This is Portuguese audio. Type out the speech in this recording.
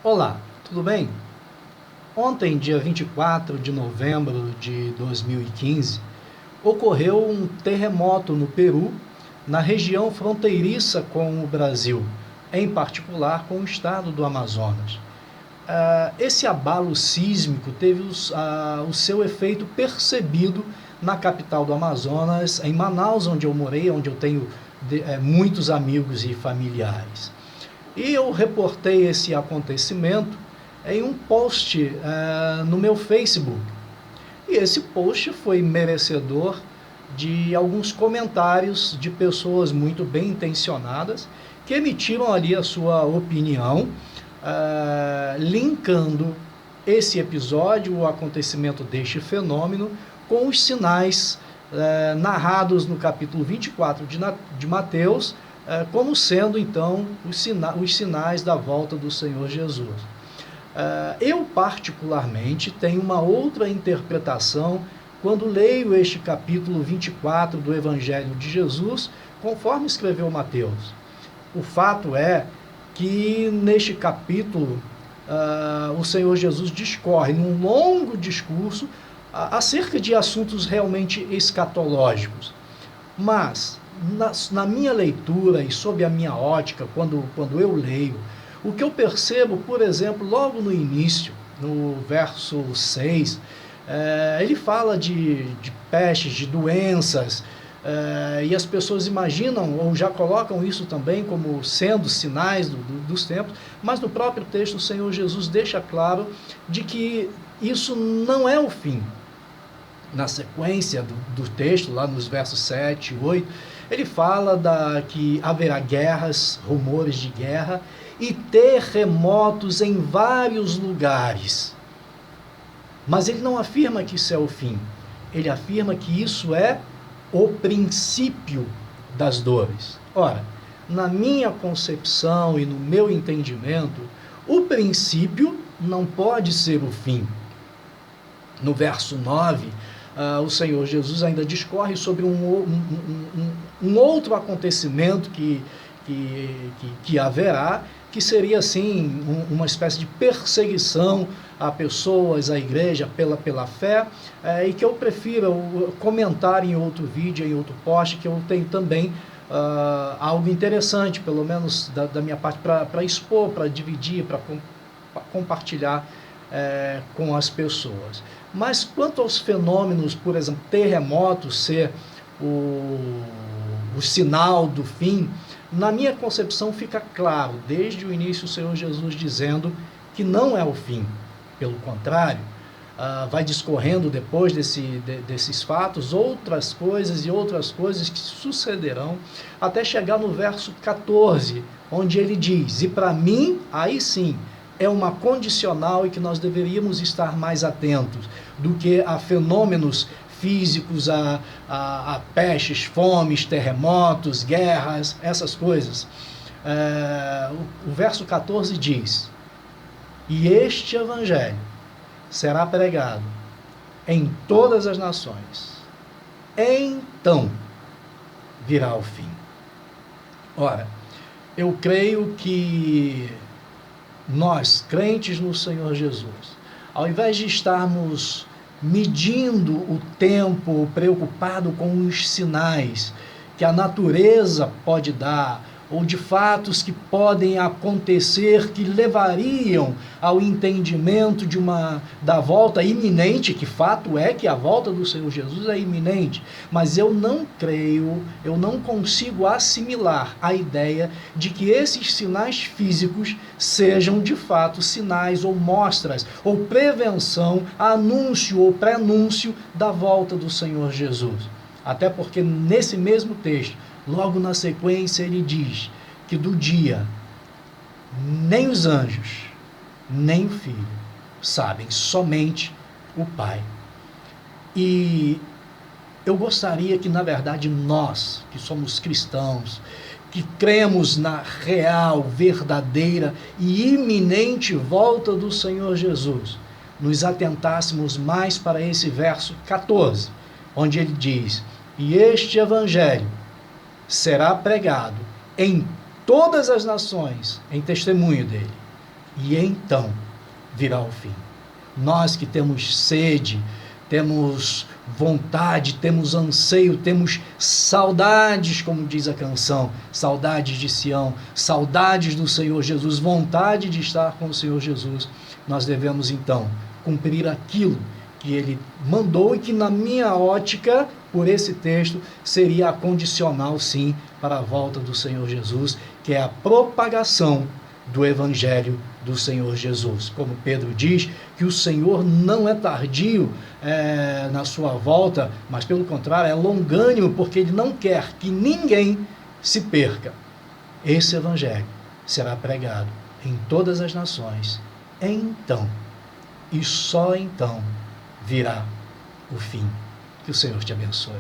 Olá, tudo bem? Ontem, dia 24 de novembro de 2015, ocorreu um terremoto no Peru, na região fronteiriça com o Brasil, em particular com o estado do Amazonas. Esse abalo sísmico teve o seu efeito percebido na capital do Amazonas, em Manaus, onde eu morei, onde eu tenho muitos amigos e familiares. E eu reportei esse acontecimento em um post no meu Facebook. E esse post foi merecedor de alguns comentários de pessoas muito bem intencionadas que emitiram ali a sua opinião, linkando esse episódio, o acontecimento deste fenômeno, com os sinais narrados no capítulo 24 de Mateus, como sendo, então, os sinais da volta do Senhor Jesus. Eu, particularmente, tenho uma outra interpretação quando leio este capítulo 24 do Evangelho de Jesus, conforme escreveu Mateus. O fato é que, neste capítulo, o Senhor Jesus discorre num longo discurso acerca de assuntos realmente escatológicos. Mas, na minha leitura e sob a minha ótica, quando eu leio, o que eu percebo, por exemplo, logo no início, no verso 6, ele fala de pestes, de doenças, e as pessoas imaginam ou já colocam isso também como sendo sinais dos tempos, mas no próprio texto o Senhor Jesus deixa claro de que isso não é o fim. Na sequência do texto, lá nos versos 7 e 8, ele fala que haverá guerras, rumores de guerra e terremotos em vários lugares. Mas ele não afirma que isso é o fim. Ele afirma que isso é o princípio das dores. Ora, na minha concepção e no meu entendimento, o princípio não pode ser o fim. No verso 9, o Senhor Jesus ainda discorre sobre um outro acontecimento que haverá, que seria assim uma espécie de perseguição a pessoas, à igreja pela fé, e que eu prefiro comentar em outro vídeo, em outro post, que eu tenho também algo interessante, pelo menos da minha parte, para expor, para dividir, para compartilhar com as pessoas. Mas quanto aos fenômenos, por exemplo, terremotos ser o sinal do fim, na minha concepção fica claro, desde o início, o Senhor Jesus dizendo que não é o fim. Pelo contrário, vai discorrendo depois desses fatos outras coisas que sucederão, até chegar no verso 14, onde ele diz: e para mim, aí sim, é uma condicional e que nós deveríamos estar mais atentos do que a fenômenos físicos, a pestes, fomes, terremotos, guerras, essas coisas. O verso 14 diz: e este evangelho será pregado em todas as nações, então virá o fim. Ora, eu creio que nós, crentes no Senhor Jesus, ao invés de estarmos medindo o tempo, preocupado com os sinais que a natureza pode dar, ou de fatos que podem acontecer, que levariam ao entendimento da volta iminente, que fato é que a volta do Senhor Jesus é iminente, mas eu não creio, eu não consigo assimilar a ideia de que esses sinais físicos sejam de fato sinais ou mostras, ou prevenção, anúncio ou prenúncio da volta do Senhor Jesus. Até porque nesse mesmo texto, logo na sequência, ele diz que do dia nem os anjos, nem o Filho sabem, somente o Pai. E eu gostaria que, na verdade, nós, que somos cristãos, que cremos na real, verdadeira e iminente volta do Senhor Jesus, nos atentássemos mais para esse verso 14, onde ele diz: e este evangelho será pregado em todas as nações, em testemunho dele. e então virá o fim. Nós que temos sede, temos vontade, temos anseio, temos saudades, como diz a canção, saudades de Sião, saudades do Senhor Jesus, vontade de estar com o Senhor Jesus, nós devemos então cumprir aquilo que ele mandou e que, na minha ótica, por esse texto, seria a condicional, sim, para a volta do Senhor Jesus, que é a propagação do Evangelho do Senhor Jesus. Como Pedro diz, que o Senhor não é tardio na sua volta, mas pelo contrário, é longânimo, porque ele não quer que ninguém se perca. Esse Evangelho será pregado em todas as nações. Então, e só então, virá o fim. Que o Senhor te abençoe.